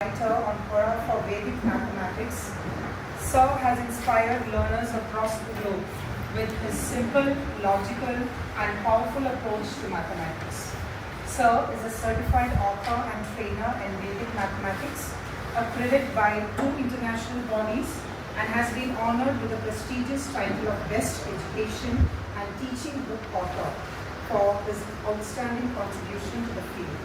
writer on Quora for Vedic mathematics, Sir has inspired learners across the globe with his simple, logical, and powerful approach to mathematics. Sir is a certified author and trainer in Vedic mathematics, accredited by 2 international bodies, and has been honored with the prestigious title of Best Education and Teaching Book Author for his outstanding contribution to the field.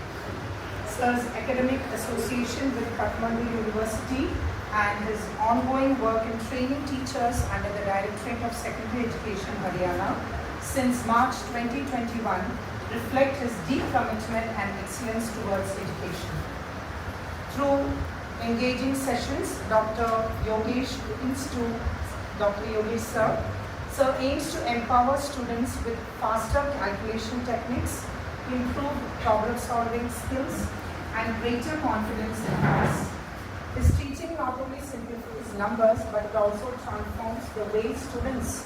Sir's academic association with Kathmandu University and his ongoing work in training teachers under the Directorate of Secondary Education, Haryana, since March 2021 reflect his deep commitment and excellence towards education. Through engaging sessions, Dr. Yogesh Sir aims to empower students with faster calculation techniques, improved problem-solving skills, and greater confidence in class. His teaching not only simplifies numbers, but it also transforms the way students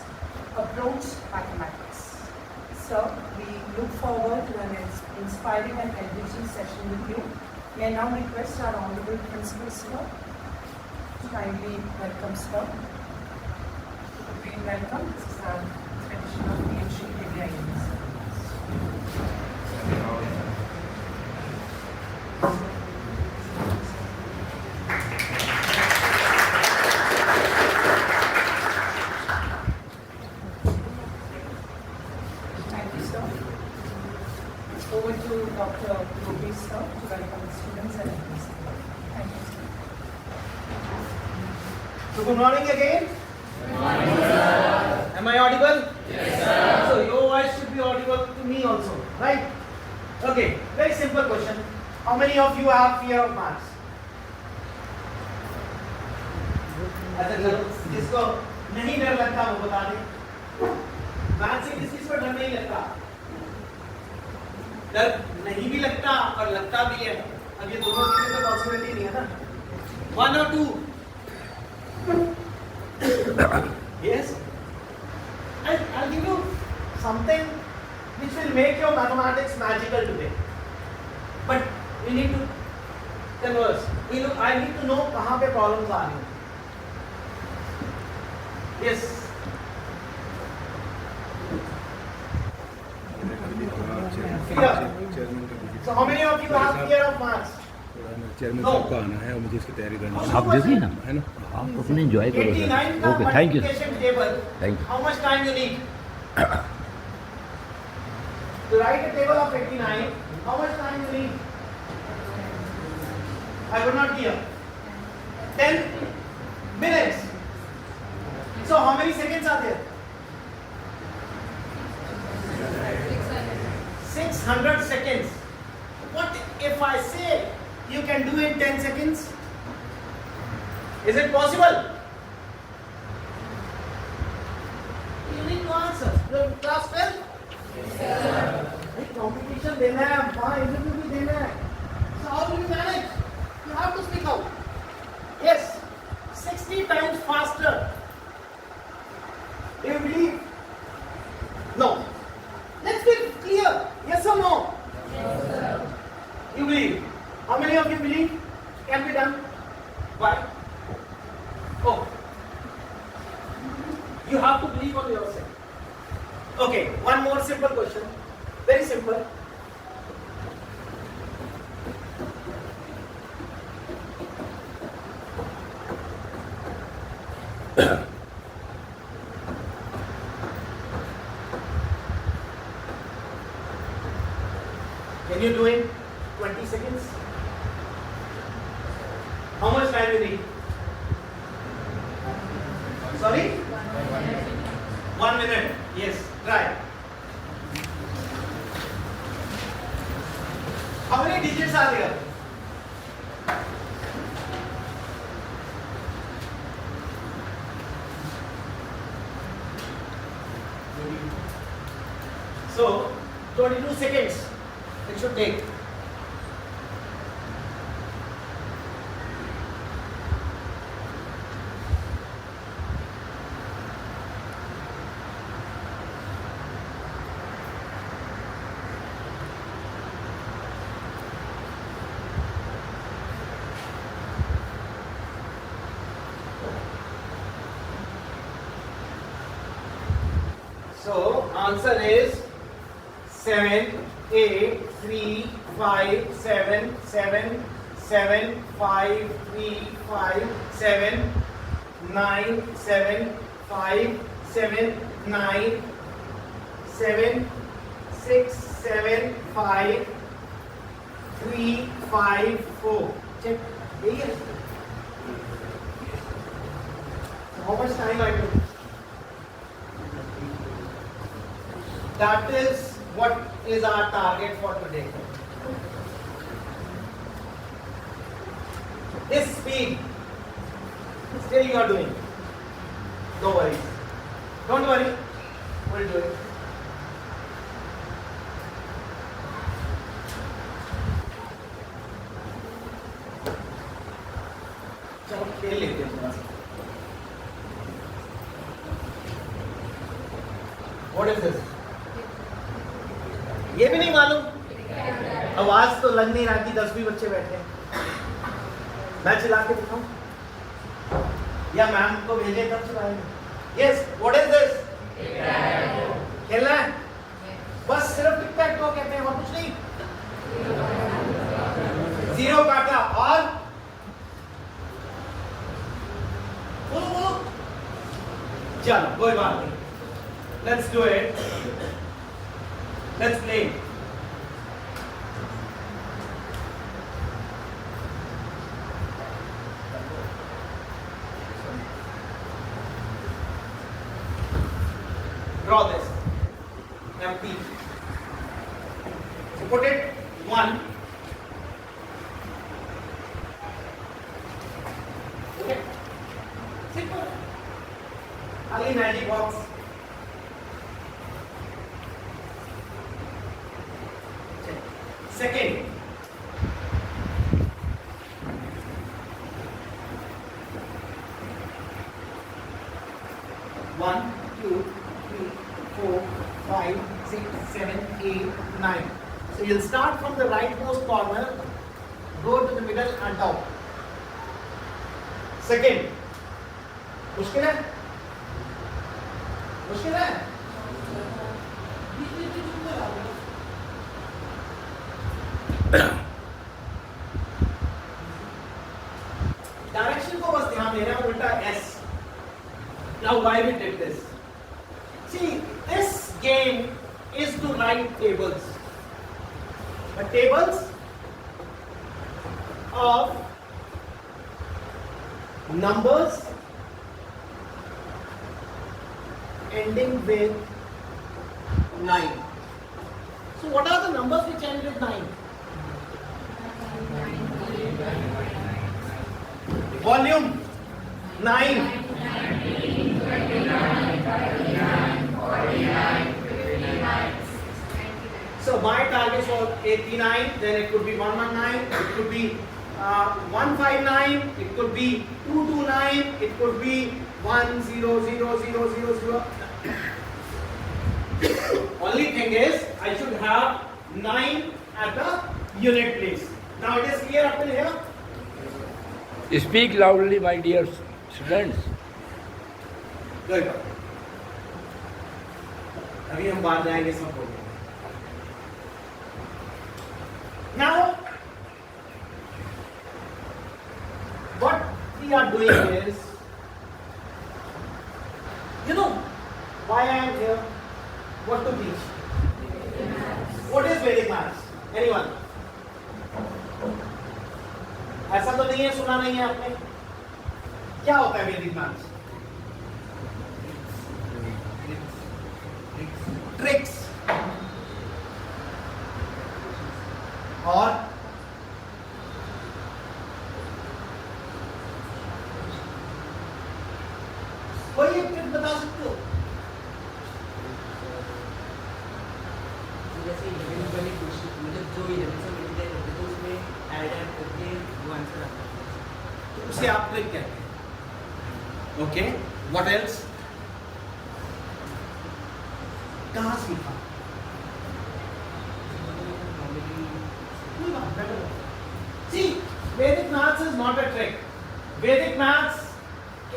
approach mathematics. Sir, we look forward to an inspiring and enriching session with you. May I now request our Honorable Principal, Sir, to kindly welcome Sir. Welcome. This is our tradition of PhD India University. Thank you, sir. Over to Dr. Yogesh, sir, to welcome the students and everyone. Thank you, sir. So good morning again. Good morning, sir. Am I audible? Yes, sir. So your voice should be audible to me also, right? Okay, very simple question. How many of you have fear of maths? अच्छा चलो जिसको नहीं डर लगता वो बता दे। Math से किस पर डर नहीं लगता? डर नहीं भी लगता और लगता भी है। अब ये दोनों चीजें तो पॉसिबिलिटी नहीं है ना? 1 or 2? Yes? I'll give you something which will make your mathematics magical today. But we need to converse. I need to know कहाँ पे problems आ रही हैं. Yes. Fear. So how many of you have fear of maths? Chairman साहब का आना है और मुझे इसकी तैयारी करनी है। आप देखिए ना, है ना? आप अपने एंजॉय करो 89 सर। का okay, thank you multiplication table. Thank you. How much time you need? To write a table of 89, how much time you need? I would not hear. 10 minutes. So how many seconds are there? 600 seconds. What if I say you can do in 10 seconds? Is it possible? You need to answer. Your class 12? Yes, sir. Competition देना है, वहाँ interview भी देना है. So how will you manage? You have to speak out. Yes, 60 times faster. Do you believe? No. Let's be clear. Yes or no? Yes, sir. You believe? How many of you believe can be done? Why? Oh. You have to believe on yourself. Okay, one more simple question. Very simple. Can you do it? 20 seconds? How much time you need? Sorry? 1 minute. Yes, try. How many digits are there? So, 22 seconds it should take. So answer is 7, 8, 3, 5, 7, 7, 7, 5, 3, 5, 7, 9, 7, 5, 7, 9, 7, 6, 7, 5, 3, 5, 4. Check. Yes. So how much time I took? That is what is our target for today. This speed, still you are doing. No worries. Don't worry. We'll do it. चलो खेल लेते हैं थोड़ा सा. What is this? ये भी नहीं मालूम. आवाज तो लग नहीं रहा कि 10 भी बच्चे बैठे हैं. मैं चिल्ला के दिखाऊं या मैम को भेजे तब चलाएंगे. Yes, what is this? खेलना है. बस सिर्फ टिक टैक टो कहते हैं और कुछ नहीं. जीरो काटा और बोलो. चलो कोई बात नहीं. Let's do it. Let's play. Draw this empty. So put it 1. Okay. Simple. Only magic box. Second. One, two, 3, 4, 5, 6, 7, 8, 9. So you'll start from the rightmost corner, go to the middle and down. Second. मुश्किल है? मुश्किल है? Direction को बस ध्यान देना. उल्टा S. Now why we did this? See, this game is to write tables. The tables of numbers ending with 9. So what are the numbers which end with 9? Volume 9. So my target was 89, then it could be 119, it could be 159, it could be 229, it could be 1000000. Only thing is, I should have 9 at the unit place. Now it is clear up till here? Speak loudly, my dear students. Good. अभी हम बाहर जाएंगे सब हो गया. Now, what we are doing is, you know, why I am here? What to teach? What is Vedic maths? Anyone? ऐसा तो नहीं है, सुना नहीं है आपने? क्या होता है Vedic maths? Tricks. और कोई एक ट्रिक बता सकते हो? जैसे इलेवन वाली क्वेश्चन मतलब जो 11 से मल्टीप्लाई करते हैं तो उसमें ऐड करके वो आंसर आता है. तो उसे आप ट्रिक कहते हैं. Okay, what else? कहाँ सीखा? See, Vedic maths is not a trick. Vedic maths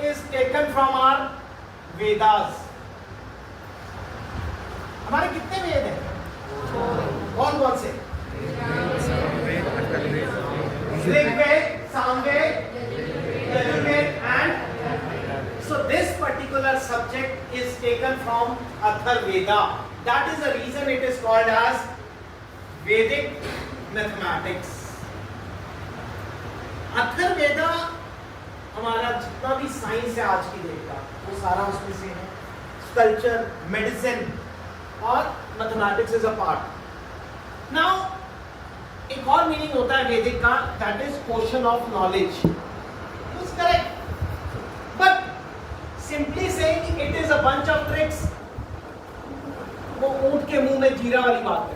is taken from our Vedas. हमारे कितने वेद हैं? कौन कौन से? Rigveda, Samaveda, Yajurveda and so this particular subject is taken from Atharvaveda. That is the reason it is called as Vedic mathematics. Atharvaveda हमारा जितना भी science है आज की डेट का वो सारा उसमें से है. कल्चर, मेडिसिन और mathematics is a part. Now एक और मीनिंग होता है वैदिक का, that is portion of knowledge. Is correct, but simply saying it is a bunch of tricks, वो ऊंट के मुंह में जीरा वाली बात है.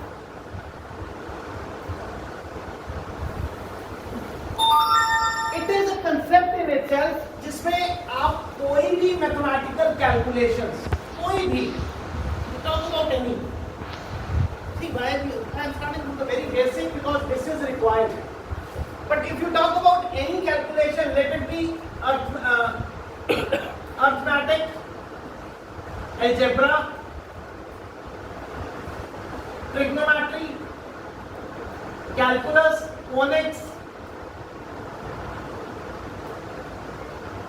It is a concept in itself जिसमें आप कोई भी मैथमेटिकल कैलकुलेशंस, कोई भी, talk about any. See, why I'm starting from the very basic because this is required. But if you talk about any calculation, let it be arithmetic, algebra, trigonometry, calculus, phonics,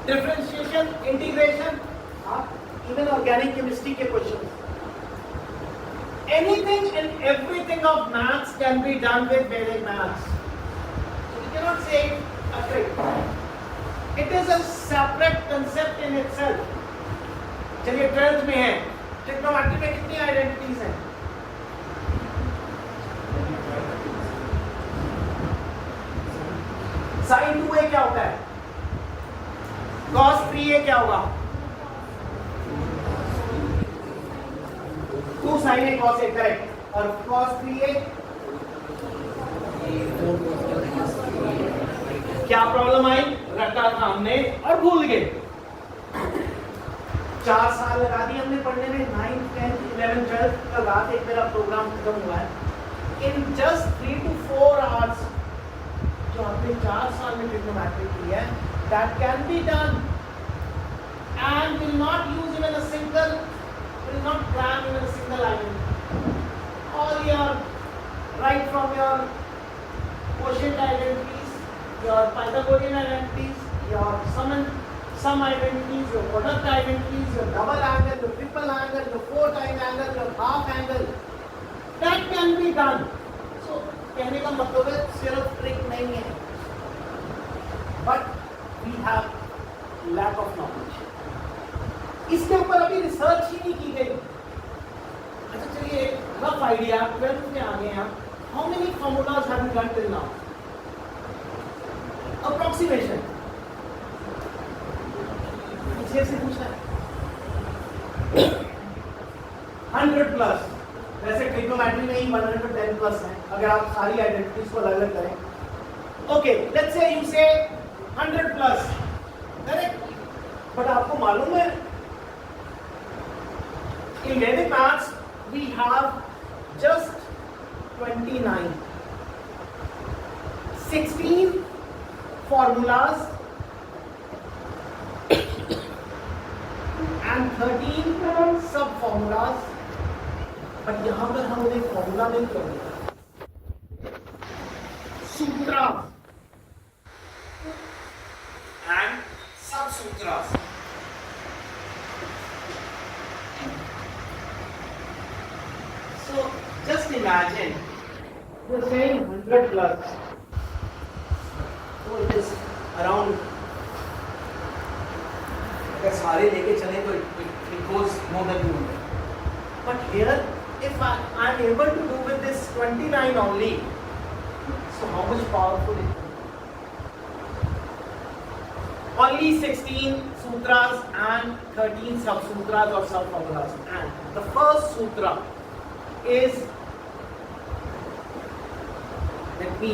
differentiation, integration, even organic chemistry के questions. Anything and everything of maths can be done with Vedic maths. So we cannot say a trick. It is a separate concept in itself. चलिए 12th में है, trigonometry में कितनी identities हैं? Sin 2a क्या होता है? Cos 3a क्या होगा? 2 sin a cos a, correct. और cos 3a क्या प्रॉब्लम आई? रटा था हमने और भूल गए. 4 साल लगा दिए हमने पढ़ने में, 9th 10th 11th 12th कल रात एक मेरा प्रोग्राम खत्म हुआ है. इन जस्ट 3 to 4 hours जो हमने 4 साल में ट्रिग्नोमेट्री की है, that can be done and will not use even a single, will not cram even a single identity. All your right from your quotient identities, your Pythagorean identities, your sum identities, your product identities, your double angle, your triple angle, your 4-time angle, your half angle, that can be done. So कहने का मतलब है सिर्फ trick नहीं है, but we have lack of knowledge. इसके ऊपर अभी रिसर्च ही नहीं की गई. अच्छा चलिए रफ आइडिया, 12th में आ गए हम. How many formulas have you done till now? Approximation. पीछे से पूछना है. 100 प्लस. वैसे ट्रिग्नोमेट्री में ही 110 प्लस है अगर आप सारी आइडेंटिटीज को अलग अलग करें. ओके, लेट्स से यू से 100 प्लस, करेक्ट. बट आपको मालूम है in Vedic maths we have just 29, 16 formulas and 13 sub formulas. But यहां पर हम उन्हें फॉर्मूला नहीं करेंगे, सूत्रा एंड सब सूत्रा. So just imagine you're saying 100 plus, so it is around, अगर सारे लेके चले तो it goes more than 200. But here if I am able to do with this 29 only, so how much powerful it is. Only 16 sutras and 13 sub sutras or sub formulas. And the first sutra is, let me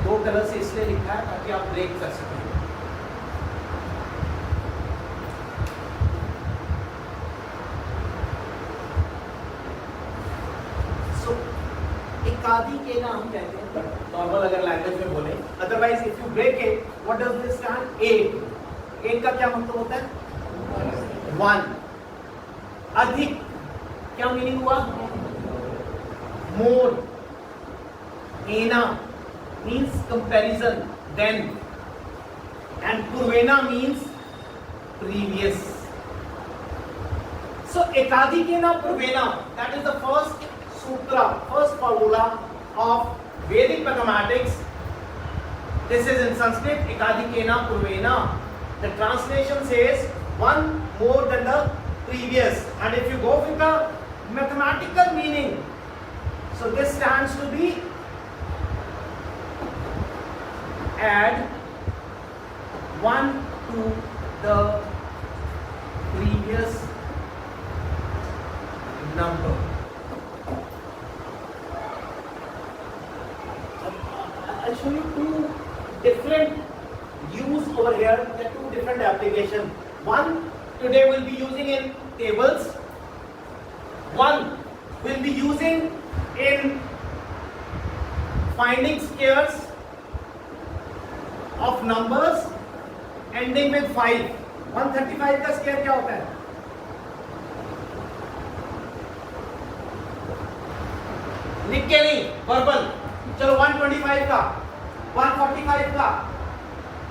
दो colour से इसलिए लिखा है ताकि आप break कर सकें. सो एक एकाधी के ना हम कहते हैं नॉर्मल अगर लैंग्वेज में बोले, otherwise if you break it what does this stand? 8 का क्या मतलब होता है? 1। अधिक क्या मीनिंग हुआ? मोर। एना means comparison, then, and purvena means previous. So ekadikena purvena, that is the first sutra, first formula of Vedic mathematics. This is in Sanskrit, ekadikena purvena. The translation says one more than the previous, and if you go with the mathematical meaning, so this stands to be add 1 to the previous number. I'll show you two different use over here. There are two different applications. One today we'll be using in tables. One we'll be using in finding squares of numbers ending with 5. 135 का square क्या होता है? लिख के नहीं, verbal. चलो 125 का, 145 का,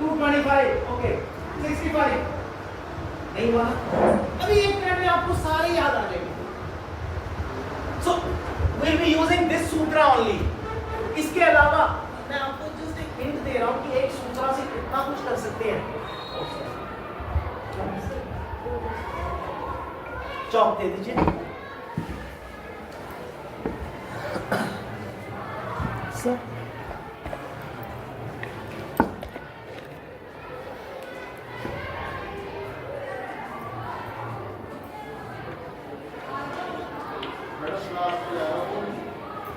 225, ओके, 65 नहीं हुआ ना? अभी एक मिनट में आपको सारे याद आ जाएंगे। So we'll be using this sutra only. इसके अलावा मैं आपको जस्ट एक हिंट दे रहा हूं कि एक सूत्रा से कितना कुछ कर सकते हैं। चौक दे दीजिए। Sir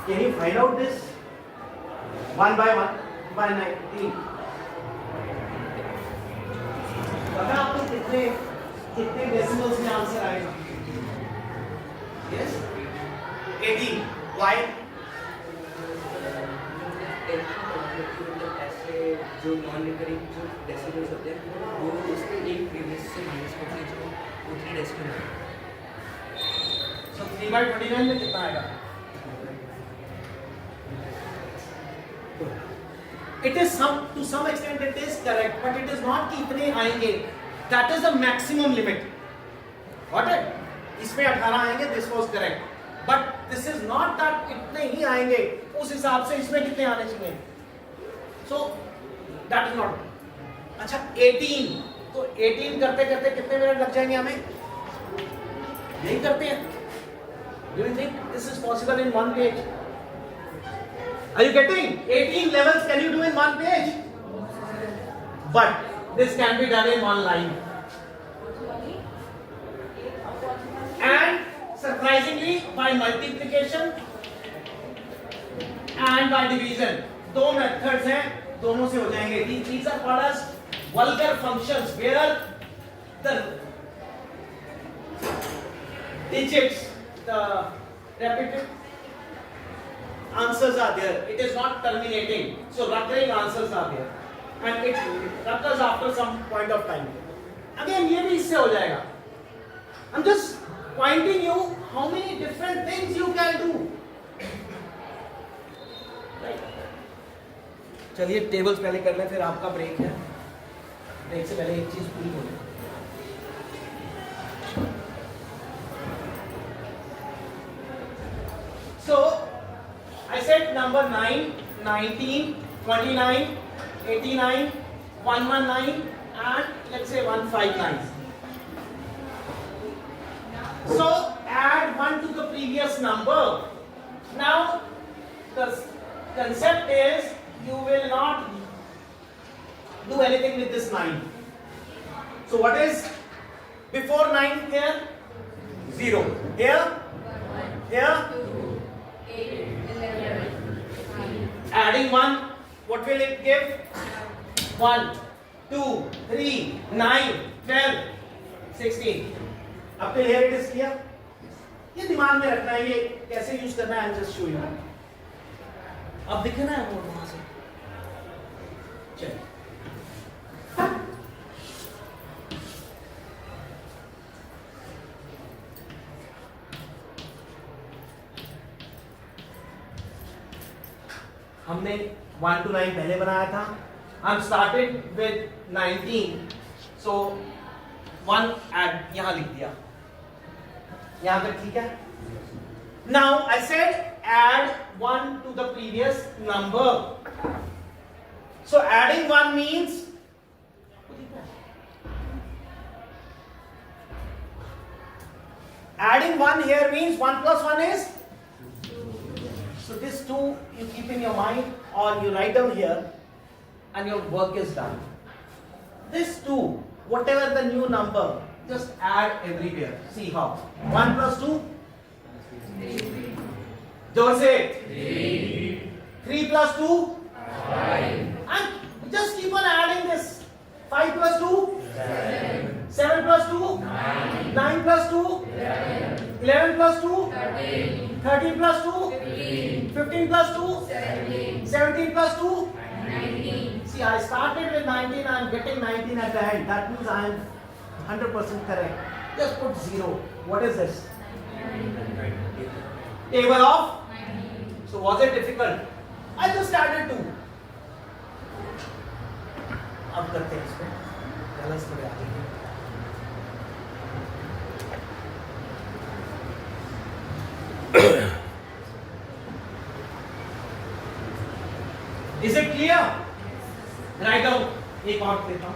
Can you find out this? 1 by 1 by 19. पता आपको कितने डेसिमल्स में आंसर आएगा? Yes? 18. Why? ऐसे जो नॉन रिकरिंग जो डेसिमल्स होते हैं वो उसके एक प्रीवियस से माइनस करके जो उतने डेसिमल है। So 3 by 29 में कितना आएगा? It is to some extent it is correct, but it is not कि इतने आएंगे. That is the maximum limit. Got it? इसमें 18 आएंगे. This was correct. But this is not that इतने ही आएंगे. उस हिसाब से इसमें कितने आने चाहिए? So that is not. अच्छा 18. तो 18 करते करते कितने मिनट लग जाएंगे हमें? यही करते हैं. Do you think this is possible in one page? Are you getting? 18 levels can you do in one page? But this can be done in one line. And surprisingly by multiplication and by division. दो methods हैं, दोनों से हो जाएंगे. These are called as vulgar functions where the digits, the repeated answers are there. It is not terminating. So recurring answers are there. And it occurs after some point of time. Again, ये भी इससे हो जाएगा. I'm just pointing you how many different things you can do. Right. चलिए tables पहले कर लें, फिर आपका ब्रेक है. ब्रेक से पहले एक चीज पूरी हो जाए. So I said number 9, 19, 29, 89, 119 and let's say 159. So add 1 to the previous number. Now the concept is you will not do anything with this 9. So what is before 9 here? 0. Here? Here? Adding 1, what will it give? 1, 2, 3, 9, 12, 16. Up till here it is clear? ये दिमाग में रखना है, ये कैसे use करना है, I'll just show you. अब दिखे ना वो वहां से। चलिए हमने 1 to 9 पहले बनाया था। I'm started with 19, so 1 add यहाँ लिख दिया, यहाँ तक ठीक है। Now I said add 1 to the previous number. So adding 1 means adding 1 here means 1 plus 1 is. So this 2 you keep in your mind or you write down here and your work is done. This 2, whatever the new number, just add everywhere. See how. 1 plus 2? 3. Don't say it. 3 plus 2? 5. And just keep on adding this. 5 plus 2? 7. 7 plus 2? 9. 9 plus 2? 11. 11 plus 2? 13. 13 plus 2? 15. 15 plus 2? 17. 17 plus 2? 19. See, I started with 19, I am getting 19 at the end. That means I am 100% correct. Just put 0. What is this? Table of? So was it difficult? I just added 2. अब करते हैं इसमें। Balance थोड़े आगे हैं। Is it clear? Write down. एक और देता हूँ।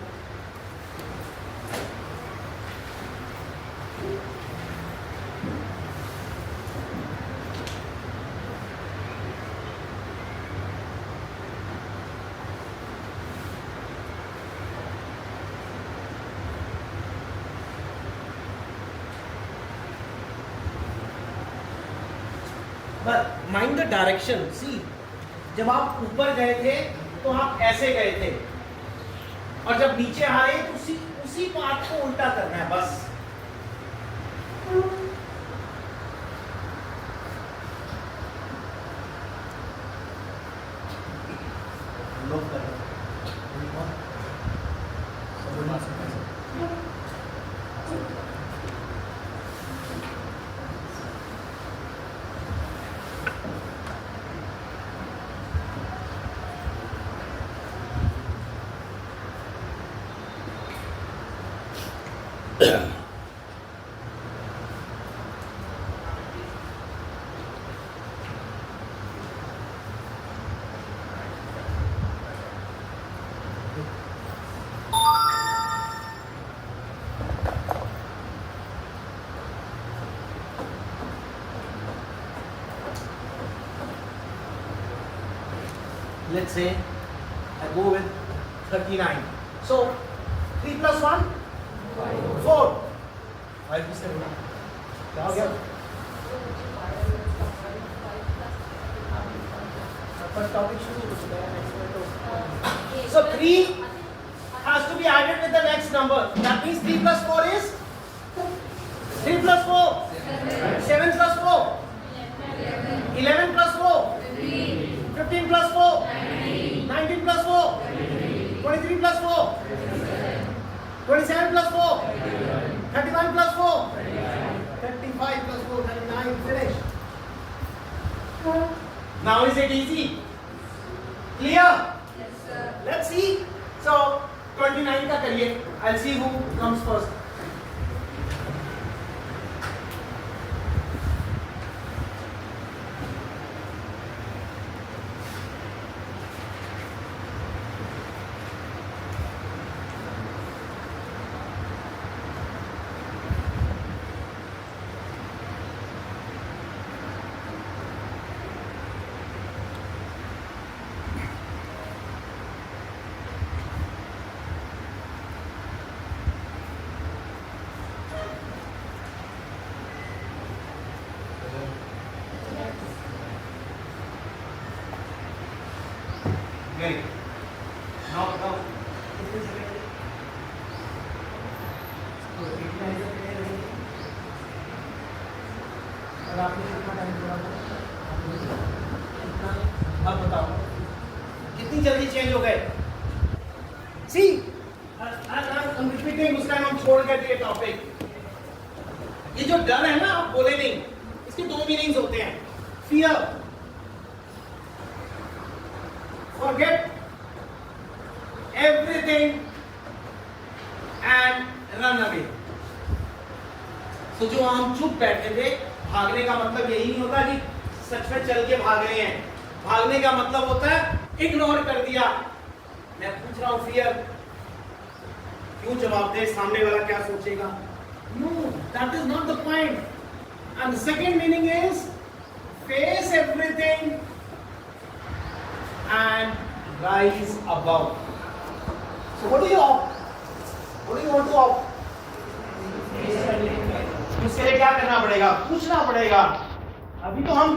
But mind the direction. See, जब आप ऊपर गए थे तो आप ऐसे गए थे और जब नीचे आए तो उसी पाथ को उल्टा करना है बस। लोग कर Let's say I go with 39. So 3 plus 1? 4. 5 plus 7. क्या हो गया? First topic शुरू हो चुका है, next में तो। So 3 has to be added with the next number. That means 3 plus 4 is 3 plus 4. 7 plus 4. 11 plus 4. 15 plus 4. 19 plus 4. 23 plus 4. 27 plus 4. 31 plus 4. 35 plus 4. 39. Finish. Now is it easy? Clear? Yes, sir. Let's see. So 29 का करिए. I'll see who comes first. Very good. Now, कितने second है? तो इतना ही तो clear है। और आपने कितना टाइम दिया था? अब बताओ कितनी जल्दी चेंज हो गए। सी I'm repeating, उस टाइम हम छोड़ गए थे टॉपिक। ये जो डर है ना, आप बोले नहीं, इसके दो मीनिंग्स होते हैं। Fear, forget everything and run away. तो जो हम चुप बैठे थे, भागने का मतलब यही नहीं होता कि सच में चल के भाग रहे हैं। भागने का मतलब होता है इग्नोर कर दिया। मैं पूछ रहा हूं फियर, क्यों जवाब दे, सामने वाला क्या सोचेगा? No, that is not the point. And the second meaning is face everything and rise above. So what do you want to opt? उसके लिए क्या करना पड़ेगा? पूछना पड़ेगा। अभी तो हम